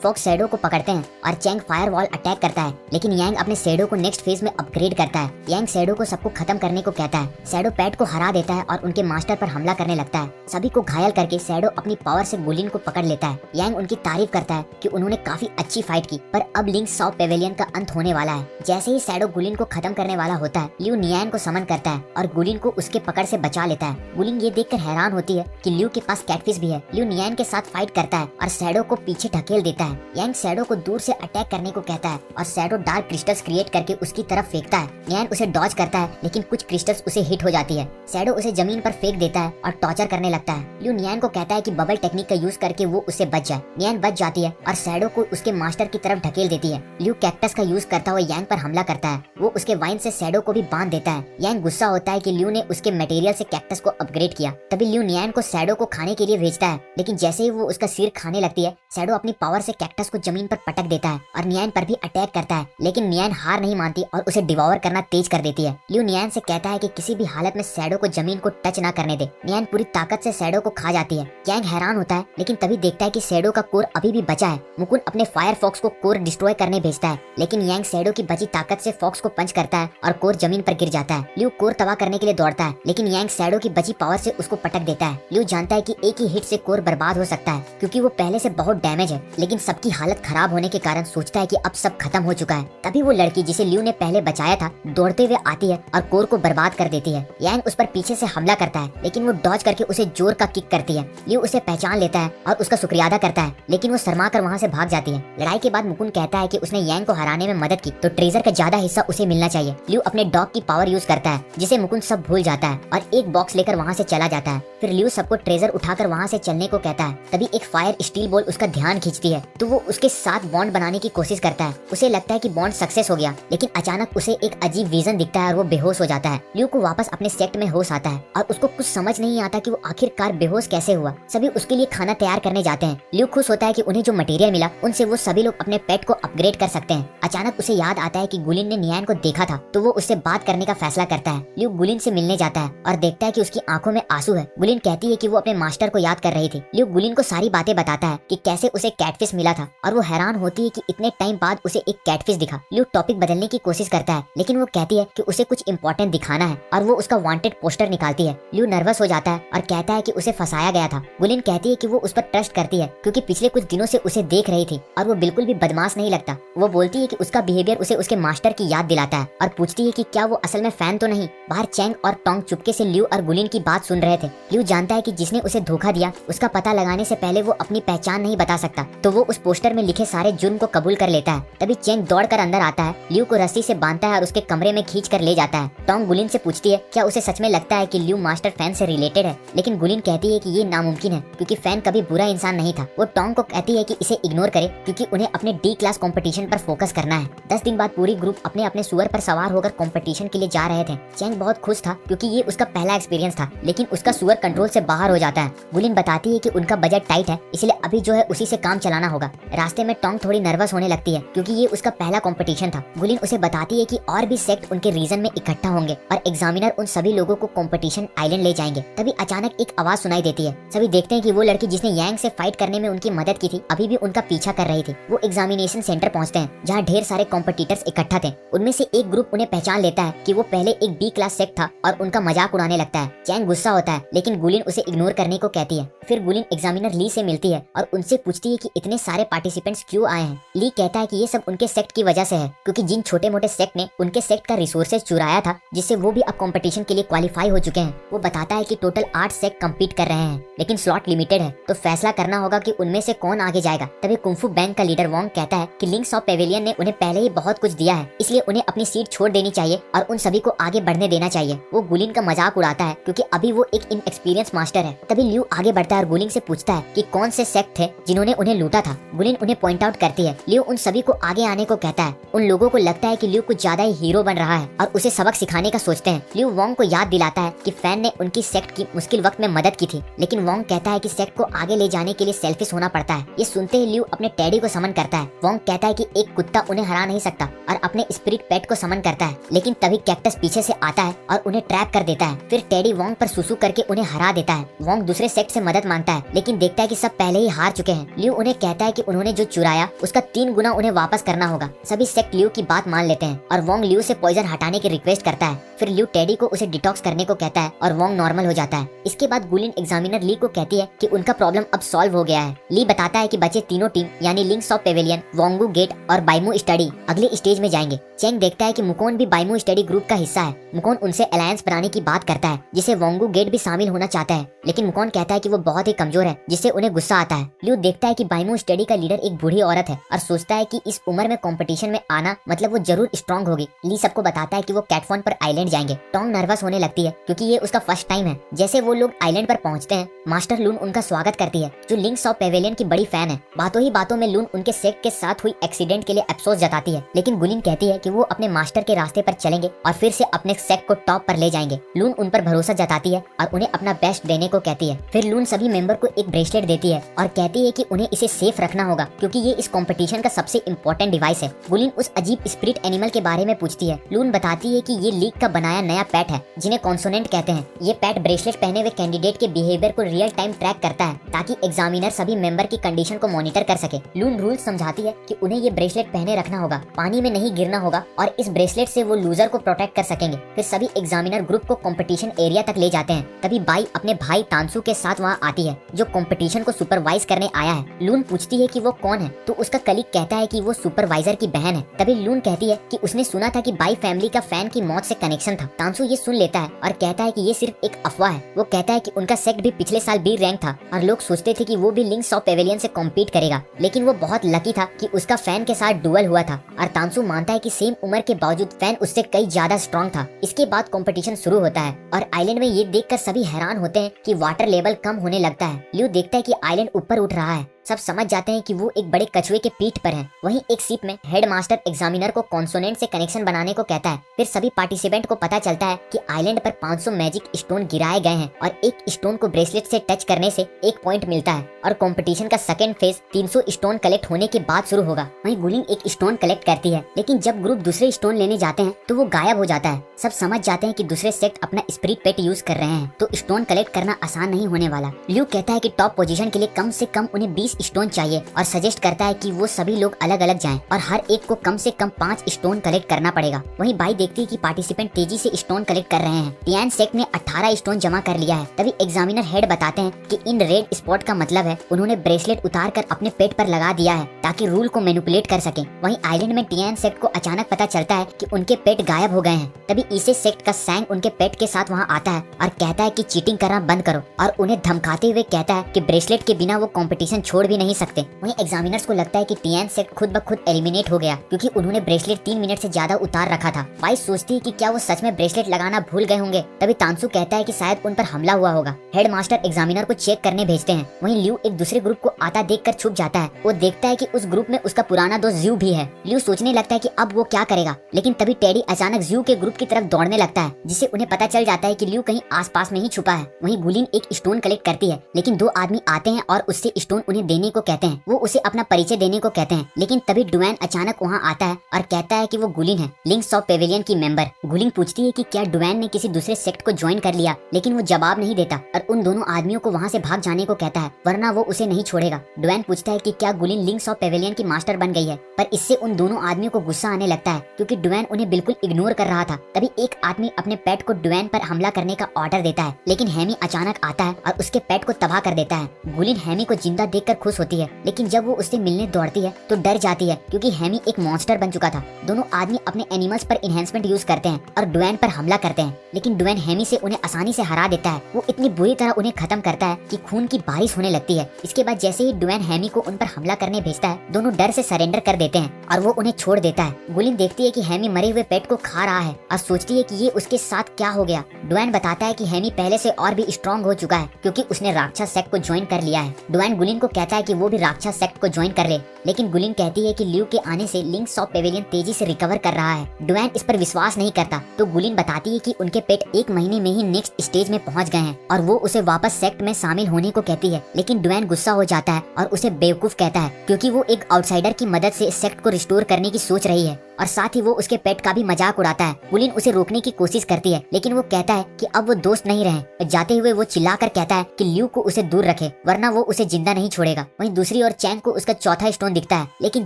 फॉक्स शैडो को पकड़ते हैं और चैंग फायर वॉल अटैक करता है, लेकिन यांग अपने शैडो को नेक्स्ट फेज में अपग्रेड करता है। यांग शैडो को सबको खत्म करने को कहता है। शैडो पेट को हरा देता है और उनके मास्टर पर हमला करने लगता है। सभी को घायल करके शैडो अपनी पावर से गुलिन को पकड़ लेता है। यांग उनकी तारीफ करता है कि उन्होंने काफी अच्छी फाइट की, पर अब लिंक्स ऑफ पेविलियन का अंत होने वाला है। जैसे ही शैडो गुलिन को खत्म करने वाला होता है, ल्यू नियान को समन करता है और गुलिन को उसके पकड़ से बचा लेता है। गुलिन ये देखकर हैरान होती है कि ल्यू के पास कैटफिश भी है। ल्यू नियान के साथ फाइट करता है और शैडो को पीछे ढकेल देता है। यांग शैडो को दूर से अटैक करने को कहता है और शैडो डार्क क्रिस्टल्स क्रिएट करके उसकी तरफ फेंकता है। नियान उसे डॉज करता है, लेकिन कुछ क्रिस्टल्स उसे हिट हो जाती है। शैडो उसे जमीन पर फेंक देता है और टॉर्चर करने लगता है। ल्यू नियान को कहता है कि बबल टेक्निक का यूज करके वो उससे बच जाए। नियान बच जाती है और शैडो को उसके मास्टर की तरफ ढकेल देती है। ल्यू कैक्टस का यूज करता हुआ यांग पर हमला करता है। वो उसके वाइन से शैडो को भी बांध देता है। यांग गुस्सा होता है कि ल्यू ने उसके मटेरियल से कैक्टस को अपग्रेड किया। तभी ल्यू नियान को शैडो को खाने के लिए भेजता है, लेकिन जैसे ही वो उसका सिर खाने लगती है, शैडो अपनी पावर से कैक्टस को जमीन पर पटक देता है और नियान पर भी अटैक करता है, लेकिन नियान हार नहीं मानती और उसे डिवॉर करना तेज कर देती है। ल्यू नियान से कहता है कि किसी भी हालत में शैडो को जमीन को टच ना करने दे। नियान पूरी ताकत से शैडो को खा जाती है। यांग हैरान होता है, लेकिन तभी देखता है कि शैडो का कोर अभी भी बचा है। मुकुन अपने फायर फॉक्स को कोर डिस्ट्रॉय करने भेजता है, लेकिन यांग शैडो की बची ताकत से फॉक्स को पंच करता है और कोर जमीन पर गिर जाता है। ल्यू कोर तबाह करने के लिए दौड़ता है, लेकिन यांग शैडो की बची पावर से उसको पटक देता है। ल्यू जानता है कि एक ही हिट से कोर बर्बाद हो सकता है, क्योंकि वो पहले से बहुत डैमेज है, लेकिन सबकी हालत खराब होने के कारण सोचता है कि अब सब खत्म हो चुका है। तभी वो लड़की जिसे ल्यू ने पहले बचाया था दौड़ते हुए आती है और कोर को बर्बाद कर देती है। यांग उस पर पीछे से हमला करता है, लेकिन वो डॉज करके उसे जोर का किक करती है। ल्यू उसे पहचान लेता है और उसका शुक्रिया अदा करता है, लेकिन वो शर्मा कर वहाँ से भाग जाती है। लड़ाई के बाद मुकुन कहता है कि उसने यांग को हराने में मदद की, तो ट्रेजर का ज्यादा हिस्सा उसे मिलना चाहिए। ल्यू अपने डॉग की पावर यूज करता है, जिसे मुकुन सब भूल जाता है और एक बॉक्स लेकर वहाँ से चला जाता है। फिर ल्यू सबको ट्रेजर उठाकर वहाँ से चलने को कहता है। तभी एक फायर स्टील बॉल उसका ध्यान खींचती है, तो वो उसके साथ बॉन्ड बनाने की कोशिश करता है। उसे लगता है कि बॉन्ड सक्सेस हो गया, लेकिन अचानक उसे एक अजीब विजन दिखता है और वो बेहोश हो जाता है। ल्यू को वापस अपने सेक्ट में होश आता है और उसको कुछ समझ नहीं आता कि वो आखिरकार बेहोश कैसे हुआ। सभी उसके लिए खाना तैयार करने जाते हैं। ल्यू खुश होता है कि उन्हें जो मटेरियल मिला उनसे वो सभी लोग अपने पेट को अपग्रेड कर सकते हैं। अचानक उसे याद आता है कि गुलिन ने नियान को देखा था, तो वो उससे बात करने का फैसला करता है। ल्यू गुलिन से मिलने जाता है और देखता है कि उसकी आंखों में आंसू है। गुलिन कहती है कि वो अपने मास्टर को याद कर रही थी। ल्यू गुलिन को सारी बातें बताता है कि कैसे उसे कैटफिश मिला था और वो हैरान होती है कि इतने टाइम बाद उसे एक कैटफिश दिखा। ल्यू टॉपिक बदलने की कोशिश करता है, लेकिन वो कहती है कि उसे कुछ इंपॉर्टेंट दिखाना है और वो उसका वांटेड पोस्टर निकालती है। ल्यू नर्वस हो जाता है और कहता है कि उसे फंसाया गया था। गुलिन कहती है कि वो उस पर ट्रस्ट करती है, क्योंकि पिछले कुछ दिनों से उसे देख रही थी और वो बिल्कुल भी बदमाश नहीं लगता। वो बोलती है कि उसका बिहेवियर उसे उसके मास्टर की याद दिलाता है और पूछती है कि क्या वो असल में फैन तो नहीं। बाहर चैंग और टोंग चुपके से ल्यू और गुलिन की बात सुन रहे थे। ल्यू जानता है कि जिसने उसे धोखा दिया उसका पता लगाने से पहले वो अपनी पहचान नहीं बता सकता, तो वो उस पोस्टर में लिखे सारे जुर्म को कबूल कर लेता है। तभी चैंग दौड़कर अंदर आता है, ल्यू को रस्सी से बांधता है और उसके कमरे में खींच कर ले जाता है। टोंग गुलिन से पूछती है क्या उसे सच में लगता है कि ल्यू मास्टर फैन से रिलेटेड है, लेकिन गुलिन कहती है कि ये नामुमकिन है, क्योंकि फैन कभी बुरा इंसान नहीं था। वो टोंग को कहती है कि इसे इग्नोर करे, क्योंकि उन्हें अपने डी क्लास कंपटीशन पर फोकस करना है। 10 दिन बाद पूरी ग्रुप अपने अपने सुअर पर सवार होकर कंपटीशन के लिए जा रहे थे। चैंग बहुत खुश था, क्योंकि ये उसका पहला एक्सपीरियंस था, लेकिन उसका सुअर कंट्रोल से बाहर हो जाता है। गुलिन बताती है कि उनका बजट टाइट है, इसलिए अभी जो है उसी से काम चलाना होगा। रास्ते में टोंग थोड़ी नर्वस होने लगती है, क्योंकि ये उसका पहला कंपटीशन था। गुलिन उसे बताती है कि और भी सेक्ट उनके रीजन में इकट्ठा होंगे और एग्जामिनर उन सभी लोगों को कंपटीशन आइलैंड ले जाएंगे। तभी अचानक एक आवाज सुनाई देती है। सभी देखते हैं कि वो लड़की जिसने यांग से फाइट करने में उनकी मदद की थी अभी भी उनका पीछा कर रही थी। वो एग्जामिनेशन सेंटर पहुंचते हैं, जहाँ ढेर सारे कॉम्पिटिटर्स इकट्ठा थे। थे। उनमें से एक ग्रुप उन्हें पहचान लेता है कि वो पहले एक बी क्लास सेक्ट था और उनका मजाक उड़ाने लगता है। चैंग गुस्सा होता है लेकिन गुलिन उसे इग्नोर करने को कहती है। फिर गुलिन एग्जामिनर ली से मिलती है और उनसे पूछती है कि इतने सारे पार्टिसिपेंट्स क्यों आए हैं। ली कहता है कि ये सब उनके सेक्ट की वजह से है, क्योंकि जिन छोटे मोटे सेक्ट ने उनके सेक्ट का रिसोर्सेज चुराया था, जिससे वो भी अब कंपटीशन के लिए क्वालिफाई हो चुके हैं। वो बताता है कि टोटल 8 सेक्ट कम्पीट कर रहे हैं, लेकिन स्लॉट लिमिटेड है, तो फैसला करना होगा कि उनमें से कौन आगे जाएगा। तभी कुंफू बैंक का लीडर वोंग कहता है कि लिंक्स ऑफ पेविलियन ने उन्हें पहले ही बहुत कुछ दिया है, इसलिए उन्हें अपनी सीट छोड़ देनी चाहिए और उन सभी को आगे बढ़ने देना चाहिए। वो गुलिन का मजाक उड़ाता है क्योंकि अभी वो एक इनएक्सपीरियंस मास्टर है। तभी ल्यू आगे बढ़ता है और गुलिन से पूछता है कि कौन से सेक्ट थे जिन्होंने उन्हें लूटा था। गुलिन उन्हें पॉइंट आउट करती है। ल्यू उन सभी को आगे आने को कहता है। उन लोगों को लगता है कि ल्यू कुछ ज्यादा ही हीरो बन रहा है और उसे सबक सिखाने का सोचते हैं। ल्यू वोंग को याद दिलाता है कि फैन ने उनकी सेक्ट की मुश्किल वक्त में मदद की थी, लेकिन वोंग कहता है कि सेक्ट को आगे ले जाने के लिए सेल्फिश होना पड़ता है। ये सुनते ही ल्यू अपने टैडी को समन करता है। वोंग कहता है कि एक कुत्ता उन्हें हरा नहीं सकता और अपने स्पिरिट पेट को समन करता है, लेकिन तभी कैक्टस पीछे से आता है और उन्हें ट्रैप कर देता है। फिर टैडी वोंग पर सुसु करके उन्हें हरा देता है। वोंग दूसरे सेक्ट से मदद मांगता है, लेकिन देखता है कि सब पहले ही हार चुके हैं। ल्यू उन्हें कहता है कि उन्होंने जो चुराया उसका 3 गुना उन्हें वापस करना होगा। सभी सेक्ट ल्यू की बात मान लेते हैं और वोंग ल्यू से पॉइजन हटाने की रिक्वेस्ट करता है। फिर ल्यू टैडी को उसे डिटॉक्स करने को कहता है और वोंग नॉर्मल हो जाता है। इसके बाद गुलिन एग्जामिनर ली को कहती है कि उनका प्रॉब्लम अब सॉल्व हो गया है। ली बताता है कि बचे तीनों टीम यानी लिंक्स ऑफ पेविलियन, वोंगू गेट और बाइमू स्टडी अगले स्टेज में जाएंगे। चेंग देखता है कि मुकोन भी बाइमू स्टडी ग्रुप का हिस्सा है। मुकोन उनसे अलायंस बनाने की बात करता है, जिसे वोंगू गेट भी शामिल होना चाहता है, लेकिन मुकोन कहता है कि वो बहुत ही कमजोर है, जिससे उन्हें गुस्सा आता है। ल्यू देखता है कि बाइमू स्टडी का लीडर एक बूढ़ी औरत है और सोचता है कि इस उम्र में कंपटीशन में आना मतलब वो जरूर स्ट्रॉन्ग होगी। ली सबको बताता है कि वो कैटफॉन पर आइलैंड जाएंगे। टोंग नर्वस होने लगती है क्योंकि ये उसका फर्स्ट टाइम है। जैसे वो लोग आइलैंड पर पहुंचते हैं, मास्टर लून उनका स्वागत करती है, जो लिंक्स ऑफ पेविलियन की बड़ी फैन है। बातों ही बातों में लून उनके सेक्ट के साथ हुई एक्सीडेंट के लिए अफसोस जताती है, लेकिन गुलिन कहती है कि वो अपने मास्टर के रास्ते पर चलेंगे और फिर से अपने सेक्ट को टॉप पर ले जाएंगे। लून उन पर भरोसा जताती है और उन्हें अपना बेस्ट देने को कहती है। फिर लून सभी मेंबर को एक ब्रेसलेट देती है और कहती है कि उन्हें इसे सेफ रखना होगा, क्योंकि ये इस कंपटीशन का सबसे इम्पोर्टेंट डिवाइस है। गुलिन उस अजीब स्पिरिट एनिमल के बारे में पूछती है। लून बताती है कि ये लीग का बनाया नया पेट है, जिन्हें कॉन्सोनेंट कहते हैं। ये पेट ब्रेसलेट पहने हुए कैंडिडेट के बिहेवियर को रियल टाइम ट्रैक करता है, ताकि एग्जामिनर सभी मेंबर की कंडीशन को मॉनिटर कर सके। लून रूल्स समझाती है कि उन्हें ये ब्रेसलेट पहने रखना होगा, पानी में नहीं गिरना होगा और इस ब्रेसलेट से वो लूजर को प्रोटेक्ट कर सकेंगे। फिर सभी एग्जामिनर ग्रुप को कंपटीशन एरिया तक ले जाते हैं। तभी बाई अपने भाई तानसू के साथ वहाँ आती है, जो कंपटीशन को सुपरवाइज करने आया है। लून पूछती है कि वो कौन है, तो उसका कलीग कहता है कि वो सुपरवाइजर की बहन है। तभी लून कहती है कि उसने सुना था कि बाई फैमिली का फैन की मौत से कनेक्शन था। तानसू ये सुन लेता है और कहता है कि ये सिर्फ एक अफवाह है। वो कहता है कि उनका सेक्ट भी पिछले साल बी रैंक था और लोग सोचते थे कि वो भी लिंक्स ऑफ पेविलियन से कॉम्पीट करेगा, लेकिन वो बहुत लकी था कि उसका फैन के साथ डुअल हुआ था। और तानसू मानता है कि सेम उम्र के बावजूद फैन उससे कई ज्यादा स्ट्रॉन्ग था। इसके बाद कंपटीशन शुरू होता है और आइलैंड में ये देखकर सभी हैरान होते हैं कि वाटर लेवल कम होने लगता है। ल्यू देखता है कि आइलैंड ऊपर उठ रहा है। सब समझ जाते हैं कि वो एक बड़े कछुए के पीठ पर है। वहीं एक शिप में हेडमास्टर एग्जामिनर को कॉन्सोनेंट से कनेक्शन बनाने को कहता है। फिर सभी पार्टिसिपेंट को पता चलता है कि आइलैंड पर 500 मैजिक स्टोन गिराए गए हैं और एक स्टोन को ब्रेसलेट से टच करने से 1 पॉइंट मिलता है और कंपटीशन का सेकंड फेज 300 स्टोन कलेक्ट होने के बाद शुरू होगा। वहीं गुलिन एक स्टोन कलेक्ट करती है, लेकिन जब ग्रुप दूसरे स्टोन लेने जाते हैं तो वो गायब हो जाता है। सब समझ जाते हैं कि दूसरे सेक्ट अपना स्पिरिट पेट यूज कर रहे हैं, तो स्टोन कलेक्ट करना आसान नहीं होने वाला। ल्यू कहता है कि टॉप पोजीशन के लिए कम से कम उन्हें 20 स्टोन चाहिए और सजेस्ट करता है कि वो सभी लोग अलग अलग जाएं और हर एक को कम से कम 5 स्टोन कलेक्ट करना पड़ेगा। वहीं बाई देखती है कि पार्टिसिपेंट तेजी से स्टोन कलेक्ट कर रहे हैं। टियान सेक्ट ने 18 स्टोन जमा कर लिया है। तभी एग्जामिनर हेड बताते हैं कि इन रेड स्पॉट का मतलब है उन्होंने ब्रेसलेट उतार कर अपने पेट पर लगा दिया है ताकि रूल को मैनिपुलेट कर सके। वहीं आइलैंड में टियान सेक्ट को अचानक पता चलता है कि उनके पेट गायब हो गए हैं। तभी इसे सेक्ट का सैंग उनके पेट के साथ वहाँ आता है और कहता है कि चीटिंग करना बंद करो और उन्हें धमकाते हुए कहता है कि ब्रेसलेट के बिना वो कंपटीशन छोड़ भी नहीं सकते। वहीं एग्जामिनर्स को लगता है कि टियान सेक्ट खुद ब खुद एलिमिनेट हो गया, क्योंकि उन्होंने ब्रेसलेट 3 मिनट से ज्यादा उतार रखा था। बाई सोचती है कि क्या वो सच में ब्रेसलेट लगाना भूल गए होंगे। तभी तानसू कहता है कि शायद उन पर हमला हुआ होगा। हेडमास्टर एग्जामिनर को चेक करने भेजते हैं। वहीं ल्यू एक दूसरे ग्रुप को आता देखकर छुप जाता है। वो देखता है कि उस ग्रुप में उसका पुराना दोस्त ज्यू भी है। ल्यू सोचने लगता है कि अब वो क्या करेगा, लेकिन तभी टेडी अचानक ज्यू के ग्रुप की तरफ दौड़ने लगता है, जिससे उन्हें पता चल जाता है कि ल्यू कहीं आसपास में ही छुपा है। वहीं गुलिन एक स्टोन कलेक्ट करती है, लेकिन 2 आदमी आते हैं और उससे स्टोन उन्हें देने को कहते हैं, वो उसे अपना परिचय देने को कहते हैं। लेकिन तभी डुएन अचानक वहाँ आता है और कहता है कि वो गुलिन है, लिंक्स ऑफ पेविलियन की मेंबर। गुलिन पूछती है कि क्या डुएन ने किसी दूसरे सेक्ट को ज्वाइन कर लिया, लेकिन वो जवाब नहीं देता और उन दोनों आदमियों को वहाँ से भाग जाने को कहता है, वरना वो उसे नहीं छोड़ेगा। डुएन पूछता है कि क्या गुलिन लिंक्स ऑफ पेविलियन की मास्टर बन गई है, पर इससे उन दोनों आदमियों को गुस्सा आने लगता है क्योंकि डुएन उन्हें बिल्कुल इग्नोर कर रहा था। तभी एक आदमी अपने पेट को डुएन पर हमला करने का ऑर्डर देता है, लेकिन हैमी अचानक आता है और उसके पेट को तबाह कर देता है। गुलिन हैमी को जिंदा देखकर खुश होती है, लेकिन जब वो उससे मिलने दौड़ती है तो डर जाती है क्योंकि हैमी एक मॉन्स्टर बन चुका था। दोनों आदमी अपने एनिमल्स पर इन्हेंसमेंट यूज करते हैं और डुएन पर हमला करते हैं, लेकिन डुएन हैमी से उन्हें आसानी से हरा देता है। वो इतनी बुरी तरह उन्हें खत्म करता है कि खून की बारिश होने लगती है। इसके बाद जैसे ही डुएन हैमी को उन पर हमला करने भेजता है, दोनों डर से सरेंडर कर देते हैं और वो उन्हें छोड़ देता है। गुलिन देखती है कि हैमी मरे हुए पेट को खा रहा है और सोचती है कि ये उसके साथ क्या हो गया। डुएन बताता है कि हैमी पहले से और भी स्ट्रॉन्ग हो चुका है क्योंकि उसने राक्षस सेक्ट को ज्वाइन कर लिया है। डुएन गुलिन को कहता है कि वो भी राक्षस सेक्ट को ज्वाइन कर ले, लेकिन गुलिन कहती है कि ल्यू के आने से लिंक्स ऑफ पेविलियन तेजी से रिकवर कर रहा है। डुएन इस पर विश्वास नहीं करता, तो गुलिन बताती है कि उनके पेट 1 महीने में ही नेक्स्ट स्टेज में पहुंच गए हैं और वो उसे वापस सेक्ट में शामिल होने को कहती है। लेकिन डुएन गुस्सा हो जाता है और उसे बेवकूफ कहता है क्योंकि वो एक आउटसाइडर की मदद से इस सेक्ट को रिस्टोर करने की सोच रही है और साथ ही वो उसके पेट का भी मजाक उड़ाता है। गुलिन उसे रोकने की कोशिश करती है, लेकिन वो कहता है कि अब वो दोस्त नहीं रहे। जाते हुए वो चिल्लाकर कहता है कि ल्यू को उसे दूर रखे, वरना वो उसे जिंदा नहीं छोड़ेगा। वहीं दूसरी ओर चैंग को उसका चौथा स्टोन दिखता है, लेकिन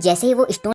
जैसे ही वो स्टोन